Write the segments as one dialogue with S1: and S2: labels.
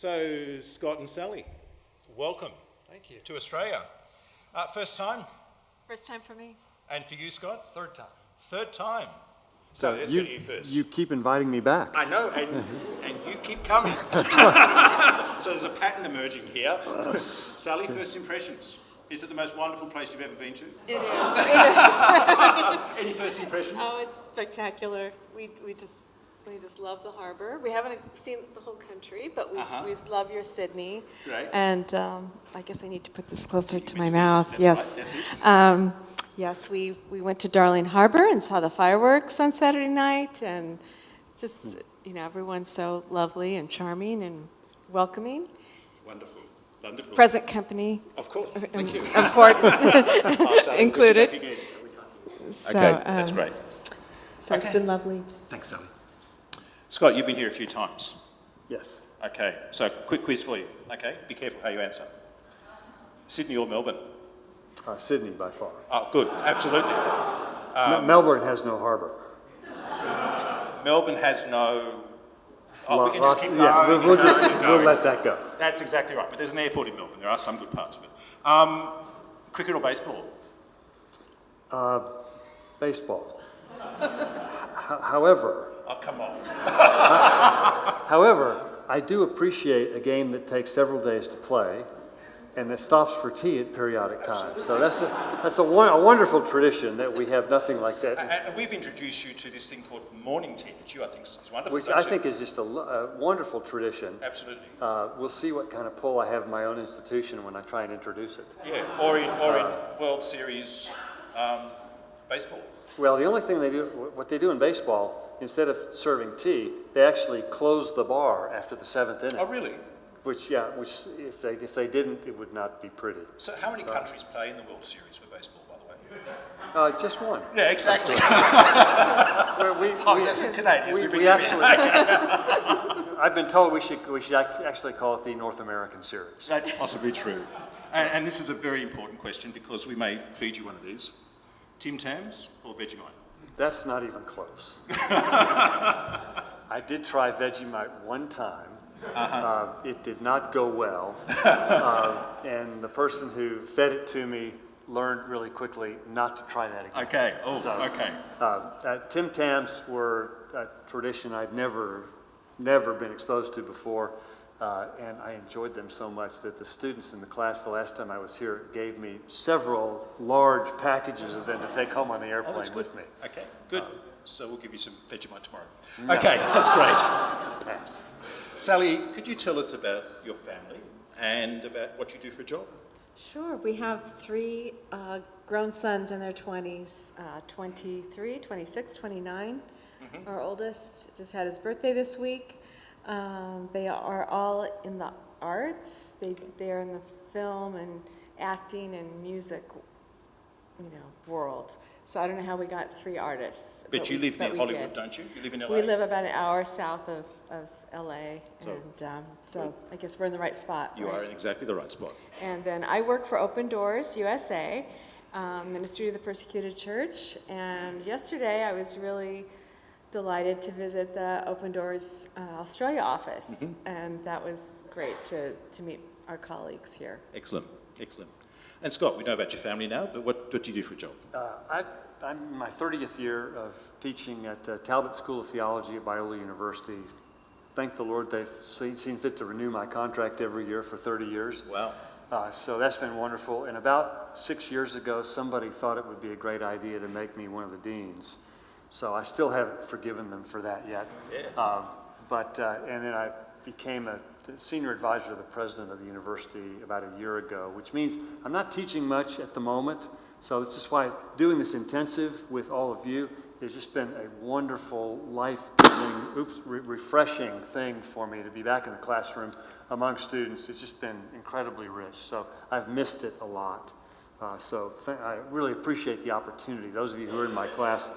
S1: So, Scott and Sally, welcome.
S2: Thank you.
S1: To Australia. First time?
S3: First time for me.
S1: And for you, Scott?
S2: Third time.
S1: Third time. So let's go to you first.
S4: You keep inviting me back.
S1: I know, and you keep coming. So there's a pattern emerging here. Sally, first impressions. Is it the most wonderful place you've ever been to?
S3: It is. It is.
S1: Any first impressions?
S3: Oh, it's spectacular. We just love the harbour. We haven't seen the whole country, but we love your Sydney.
S1: Great.
S3: And I guess I need to put this closer to my
S1: That's
S3: mouth. Yes.
S1: right, that's it.
S3: Yes, we went to Darling Harbour and saw the fireworks on Saturday night, and just everyone's so lovely and charming and welcoming.
S1: Wonderful. Wonderful.
S3: Present company.
S1: Of course. Thank you.
S3: Important.
S1: Oh, Sally,
S3: Included.
S1: good to back again.
S3: So,
S1: Okay, that's great.
S3: So it's been lovely.
S1: Thanks, Sally. Scott, you've been here a few times.
S4: Yes.
S1: Okay, so quick quiz for you. Okay, be careful how you answer. Sydney or Melbourne?
S4: Sydney by far.
S1: Oh, good, absolutely.
S4: Melbourne has no harbour.
S1: Melbourne has no. Oh, we can just keep going.
S4: Yeah, we'll
S1: going.
S4: let that go.
S1: That's exactly right. But there's an airport in Melbourne. There are some good parts of it. Cricket or baseball?
S4: Baseball. However,
S1: Oh, come on.
S4: However, I do appreciate a game that takes several days to play and that stops for tea at periodic times. So that's a wonderful tradition that we have nothing like that.
S1: And we've introduced you to this thing called morning tea, which I think is wonderful.
S4: Which I think is just a wonderful tradition.
S1: Absolutely.
S4: We'll see what kind of pull I have in my own institution when I try and introduce it.
S1: Yeah, or in World Series baseball.
S4: Well, the only thing what they do in baseball, instead of serving tea, they actually close the bar after the seventh inning.
S1: Oh, really?
S4: Which if they didn't, it would not be pretty.
S1: So how many countries play in the World Series for baseball, by the way?
S4: Just one.
S1: Yeah, exactly. That's the Canadians.
S4: We actually. I've been told we should actually call it the North American Series.
S1: That's possibly true. And this is a very important question because we may feed you one of these. Tim Tams or Vegemite?
S4: That's not even close. I did try Vegemite one time. It did not go well. And the person who fed it to me learned really quickly not to try that again.
S1: Okay. Oh,
S4: So,
S1: okay.
S4: Tim Tams were a tradition I'd never been exposed to before. And I enjoyed them so much that the students in the class the last time I was here gave me several large packages of them to take home on the airplane with me.
S1: Okay, good. So we'll give you some Vegemite tomorrow. Okay, that's great.
S4: Pass.
S1: Sally, could you tell us about your family and about what you do for a job?
S3: Sure. We have three grown sons in their 20s, 23, 26, 29. Our oldest just had his birthday this week. They are all in the arts. They're in the film and acting and music, world. So I don't know how we got three artists.
S1: But you live near Hollywood, don't you? You live in LA?
S3: We live about an hour south of LA, and so I guess we're in the right spot.
S1: You are in exactly the right spot.
S3: And then I work for Open Doors USA, Ministry of the Persecuted Church. And yesterday I was really delighted to visit the Open Doors Australia office, and that was great to meet our colleagues here.
S1: Excellent, excellent. And Scott, we know about your family now, but what do you do for a job?
S4: I'm in my 30th year of teaching at Talbot School of Theology at Biola University. Thank the Lord they've seen fit to renew my contract every year for 30 years.
S1: Wow.
S4: So that's been wonderful. And about 6 years ago, somebody thought it would be a great idea to make me one of the deans. So I still haven't forgiven them for that yet.
S1: Yeah.
S4: And then I became the senior advisor to the president of the university about a year ago, which means I'm not teaching much at the moment. So it's just why doing this intensive with all of you has just been a wonderful, life-giving, refreshing thing for me to be back in the classroom among students. It's just been incredibly rich. So I've missed it a lot. I really appreciate the opportunity. Those of you who are in my class,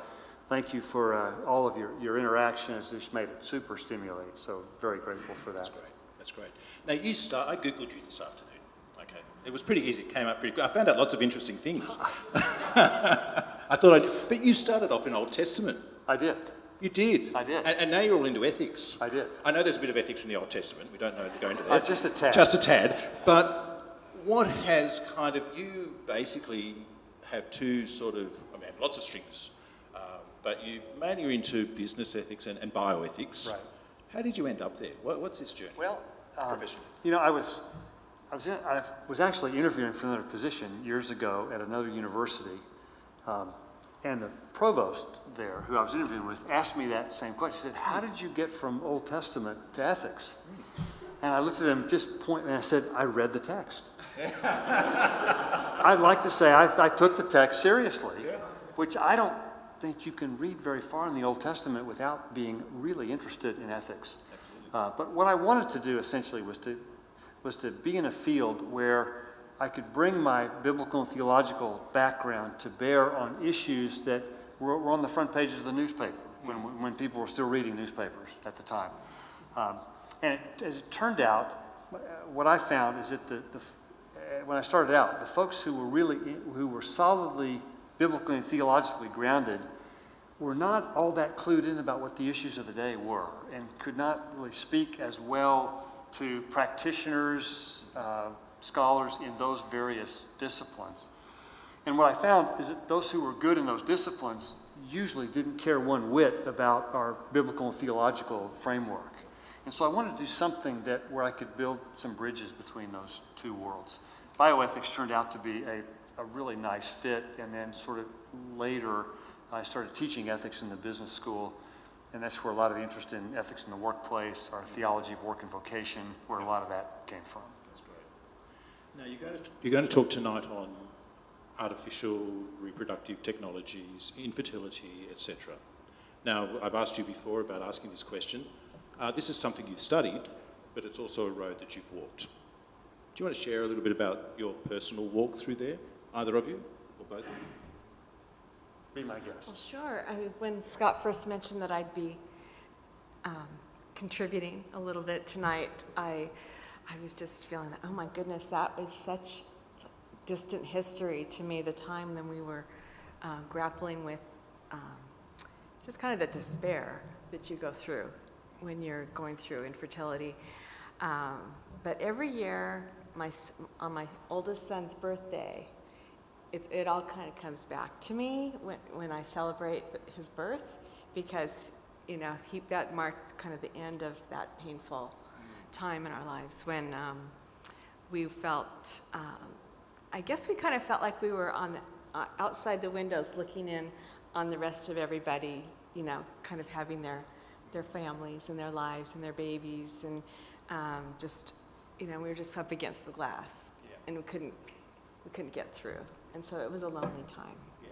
S4: thank you for all of your interaction. It's just made it super stimulating. So very grateful for that.
S1: That's great. That's great. Now I Googled you this afternoon. Okay. It was pretty easy. It came up pretty quick. I found out lots of interesting things. But you started off in Old Testament.
S4: I did.
S1: You did?
S4: I did.
S1: And now you're all into ethics.
S4: I did.
S1: I know there's a bit of ethics in the Old Testament. We don't know to go into that.
S4: Just a tad.
S1: Just a tad. But what has kind of, you basically have two sort of, I mean, lots of strings, but you mainly are into business ethics and bioethics.
S4: Right.
S1: How did you end up there? What's this journey?
S4: Well,
S1: professionally?
S4: you know, I was actually interviewing for another position years ago at another university, and the provost there, who I was interviewing with, asked me that same question. He said, "How did you get from Old Testament to ethics?" And I looked at him, and I said, "I read the text." I'd like to say I took the text seriously, which I don't think you can read very far in the Old Testament without being really interested in ethics. But what I wanted to do essentially was to be in a field where I could bring my biblical and theological background to bear on issues that were on the front pages of the newspaper when people were still reading newspapers at the time. As it turned out, what I found is that when I started out, the folks who were solidly biblically and theologically grounded were not all that clued in about what the issues of the day were, and could not really speak as well to practitioners, scholars in those various disciplines. And what I found is that those who were good in those disciplines usually didn't care one whit about our biblical and theological framework. And so I wanted to do something where I could build some bridges between those two worlds. Bioethics turned out to be a really nice fit, and then sort of later I started teaching ethics in the business school, and that's where a lot of the interest in ethics in the workplace, our theology of work and vocation, where a lot of that came from.
S1: That's great. Now you're going to talk tonight on artificial reproductive technologies, infertility, etc. Now, I've asked you before about asking this question. This is something you've studied, but it's also a road that you've walked. Do you want to share a little bit about your personal walk through there, either of you, or both of you?
S4: Be my guest.
S3: Well, sure. I mean, when Scott first mentioned that I'd be contributing a little bit tonight, I was just feeling that, oh my goodness, that was such distant history to me, the time when we were grappling with just kind of the despair that you go through when you're going through infertility. But every year, on my oldest son's birthday, it all kind of comes back to me when I celebrate his birth, because that marked kind of the end of that painful time in our lives when we felt, I guess we kind of felt like we were on the outside the windows looking in on the rest of everybody, kind of having their families and their lives and their babies, and we were just up against the glass, and we couldn't get through. And so it was a lonely time.
S1: Yeah.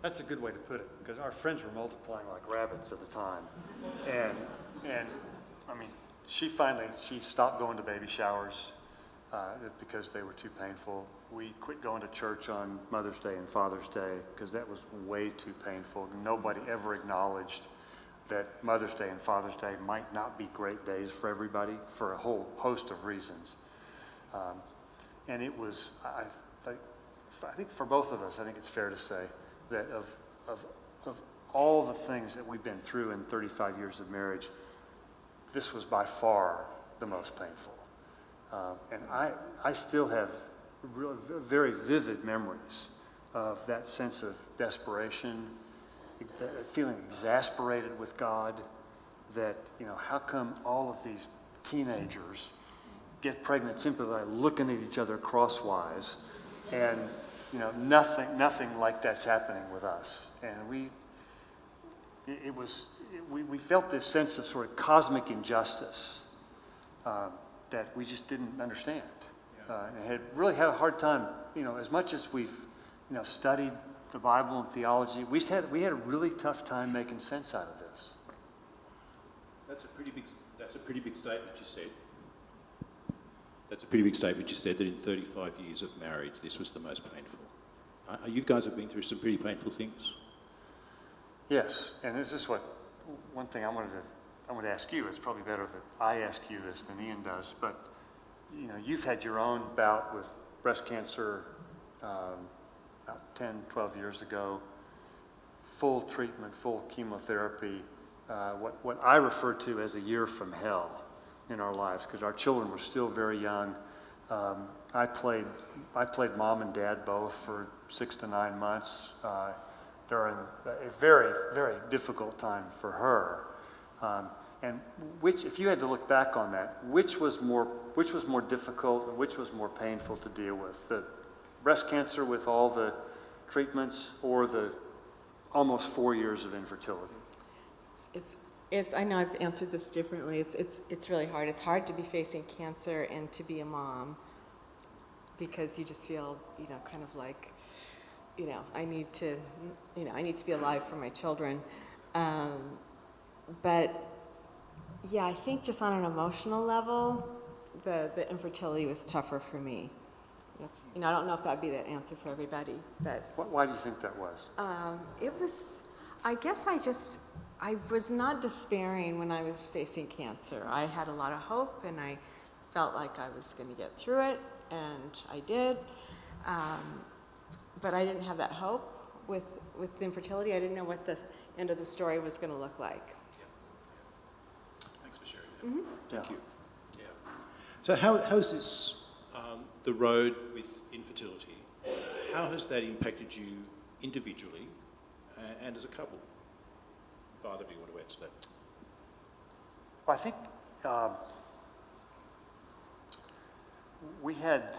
S4: That's a good way to put it, because our friends were multiplying like rabbits at the time. And I mean, she stopped going to baby showers because they were too painful. We quit going to church on Mother's Day and Father's Day because that was way too painful. Nobody ever acknowledged that Mother's Day and Father's Day might not be great days for everybody for a whole host of reasons. And it was, I think for both of us, I think it's fair to say that of all the things that we've been through in 35 years of marriage, this was by far the most painful. And I still have very vivid memories of that sense of desperation, feeling exasperated with God, that, how come all of these teenagers get pregnant simply by looking at each other crosswise, and nothing like that's happening with us. And we felt this sense of sort of cosmic injustice that we just didn't understand, and had really had a hard time. As much as we've studied the Bible and theology, we had a really tough time making sense out of this.
S1: That's a pretty big statement you said. That's a pretty big statement you said, that in 35 years of marriage, this was the most painful. You guys have been through some pretty painful things.
S4: Yes, and this is one thing I wanted to ask you. It's probably better that I ask you this than Ian does, but you've had your own bout with breast cancer about 10, 12 years ago. full treatment, full chemotherapy, what I refer to as a year from hell in our lives, because our children were still very young. I played mom and dad both for 6 to 9 months during a very, very difficult time for her. And which, if you had to look back on that, which was more difficult and which was more painful to deal with? The breast cancer with all the treatments, or the almost 4 years of infertility?
S3: I know I've answered this differently. It's really hard. It's hard to be facing cancer and to be a mom, because you just feel, kind of like, I need to be alive for my children. But yeah, I think just on an emotional level, the infertility was tougher for me. I don't know if that would be the answer for everybody, but
S4: Why do you think that was?
S3: it was, I guess I was not despairing when I was facing cancer. I had a lot of hope, and I felt like I was going to get through it, and I did. But I didn't have that hope with infertility. I didn't know what the end of the story was going to look like.
S1: Thanks for sharing that. Thank
S4: Yeah.
S1: you. Yeah. So how's this, the road with infertility, how has that impacted you individually and as a couple? If either of you want to answer that.
S4: Well, I think we had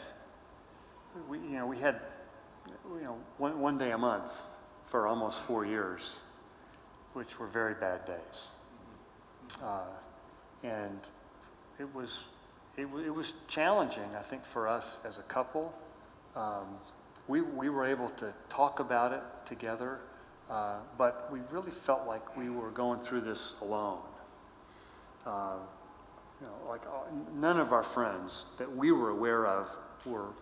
S4: one day a month for almost 4 years, which were very bad days, and it was challenging, I think, for us as a couple. We were able to talk about it together, but we really felt like we were going through this alone. None of our friends that we were aware of were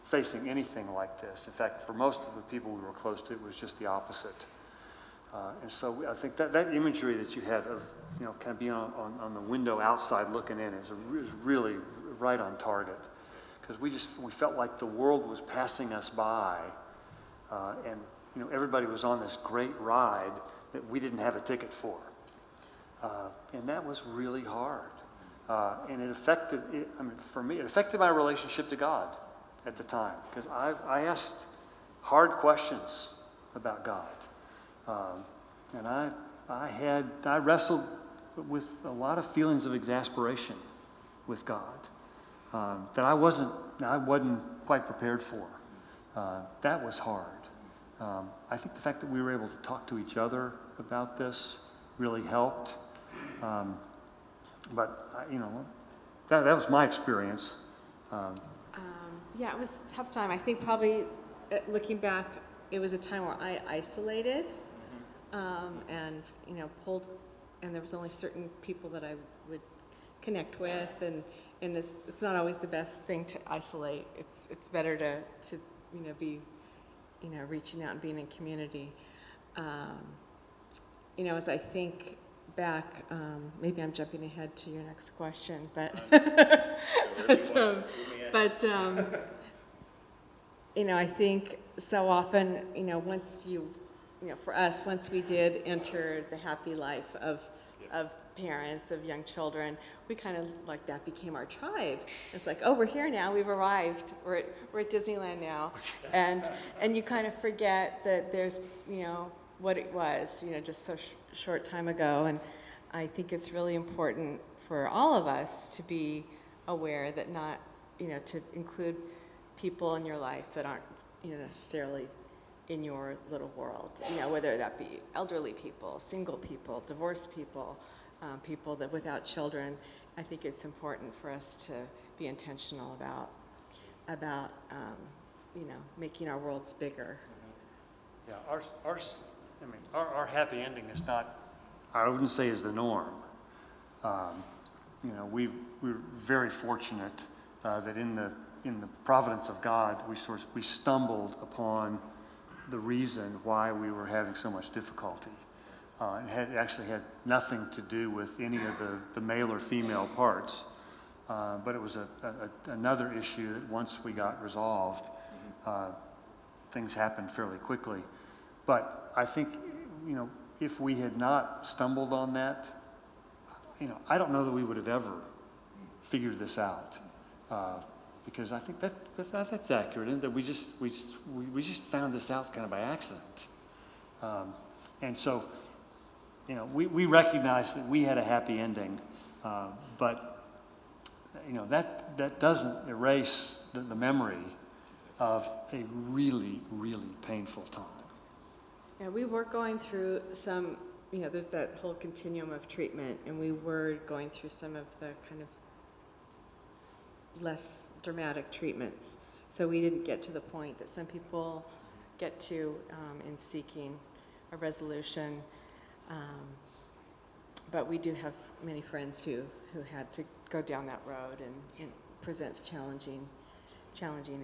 S4: facing anything like this. In fact, for most of the people we were close to, it was just the opposite. And so I think that imagery that you had of, kind of being on the window outside looking in is really right on target. Because we felt like the world was passing us by, and everybody was on this great ride that we didn't have a ticket for. And that was really hard. And it affected, for me, it affected my relationship to God at the time. Because I asked hard questions about God. And I wrestled with a lot of feelings of exasperation with God that I wasn't quite prepared for. That was hard. I think the fact that we were able to talk to each other about this really helped. But that was my experience.
S3: Yeah, it was a tough time. I think probably looking back, it was a time where I isolated, and pulled, and there was only certain people that I would connect with, and it's not always the best thing to isolate. It's better to be reaching out and being in community. As I think back, maybe I'm jumping ahead to your next question, but I think so often, once for us, once we did enter the happy life of parents of young children, we kind of like that became our tribe. It's like, oh, we're here now, we've arrived, we're at Disneyland now, and you kind of forget that there's what it was just so short time ago. And I think it's really important for all of us to be aware that not to include people in your life that aren't necessarily in your little world, whether that be elderly people, single people, divorced people, people that without children. I think it's important for us to be intentional about making our worlds bigger.
S4: Yeah, our happy ending is not, I wouldn't say is the norm. We're very fortunate that in the providence of God, we stumbled upon the reason why we were having so much difficulty. It actually had nothing to do with any of the male or female parts, but it was another issue that once we got resolved, things happened fairly quickly. But I think if we had not stumbled on that, I don't know that we would have ever figured this out. Because I think that's accurate, and that we just found this out kind of by accident. And so, we recognized that we had a happy ending, but that doesn't erase the memory of a really, really painful time.
S3: Yeah, we were going through some, there's that whole continuum of treatment, and we were going through some of the kind of less dramatic treatments. So we didn't get to the point that some people get to in seeking a resolution. But we do have many friends who had to go down that road, and it presents challenging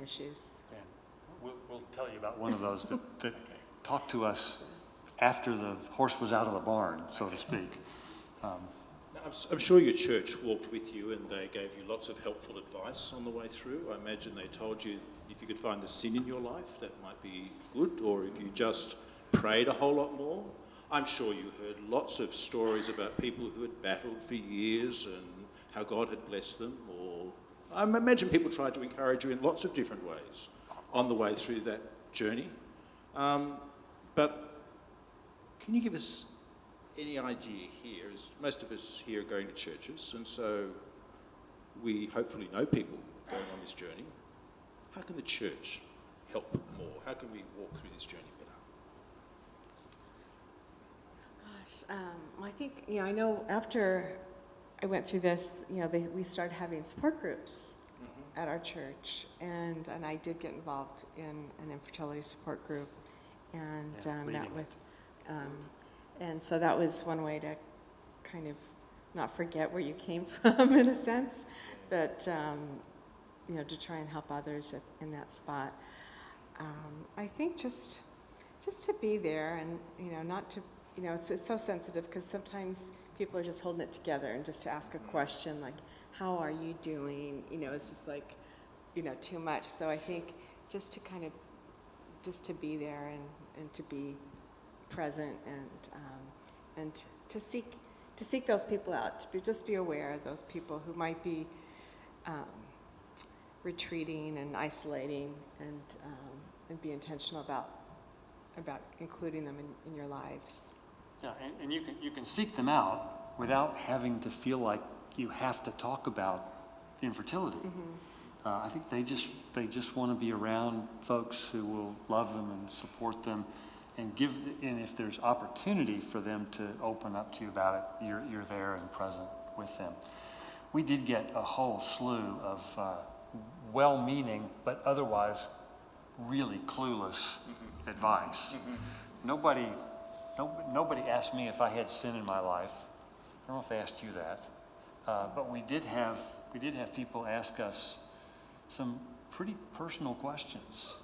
S3: issues.
S4: And we'll tell you about one of those that talked to us after the horse was out of the barn, so to speak.
S1: I'm sure your church walked with you and they gave you lots of helpful advice on the way through. I imagine they told you if you could find the sin in your life, that might be good, or if you just prayed a whole lot more. I'm sure you heard lots of stories about people who had battled for years and how God had blessed them, or I imagine people tried to encourage you in lots of different ways on the way through that journey. But can you give us any idea here, as most of us here are going to churches, and so we hopefully know people going on this journey, how can the church help more? How can we walk through this journey better?
S3: Gosh, I think, I know after I went through this, we started having support groups at our church, and I did get involved in an infertility support group, and met with, and so that was one way to kind of not forget where you came from, in a sense, that, to try and help others in that spot. I think just to be there, and, not to, it's so sensitive, because sometimes people are just holding it together, and just to ask a question like, how are you doing? It's just like, too much. So I think just to kind of, just to be there and to be present, and to seek those people out, just be aware of those people who might be retreating and isolating, and be intentional about including them in your lives.
S4: Yeah, and you can seek them out without having to feel like you have to talk about infertility. I think they just want to be around folks who will love them and support them, and if there's opportunity for them to open up to you about it, you're there and present with them. We did get a whole slew of well-meaning but otherwise really clueless advice. Nobody asked me if I had sin in my life. I don't know if they asked you that, but we did have people ask us some pretty personal questions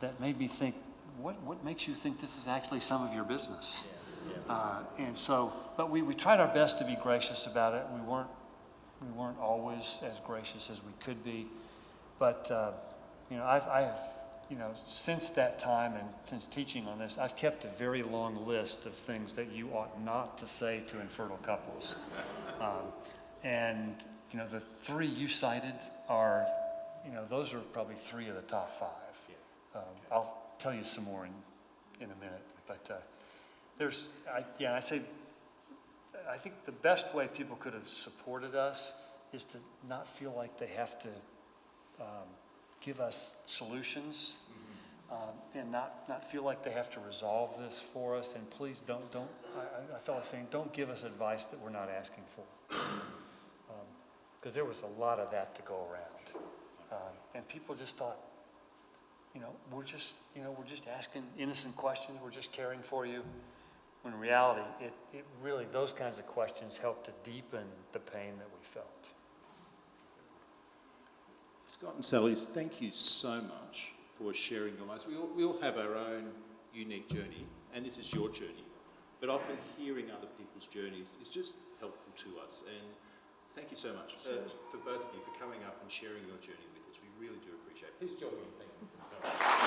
S4: that made me think, what makes you think this is actually some of your business? And so, but we tried our best to be gracious about it. We weren't always as gracious as we could be, but I have since that time and since teaching on this, I've kept a very long list of things that you ought not to say to infertile couples. And the three you cited are, those are probably three of the top five. I'll tell you some more in a minute, but I think the best way people could have supported us is to not feel like they have to give us solutions, and not feel like they have to resolve this for us. And please don't. I felt like saying, don't give us advice that we're not asking for, because there was a lot of that to go around, and people just thought, we're just asking innocent questions. We're just caring for you. When in reality, it really, those kinds of questions help to deepen the pain that we felt.
S1: Scott and Sally, thank you so much for sharing your lives. We all have our own unique journey, and this is your journey. But often hearing other people's journeys is just helpful to us. And thank you so much for both of you for coming up and sharing your journey with us. We really do appreciate it. Please join me in thanking you.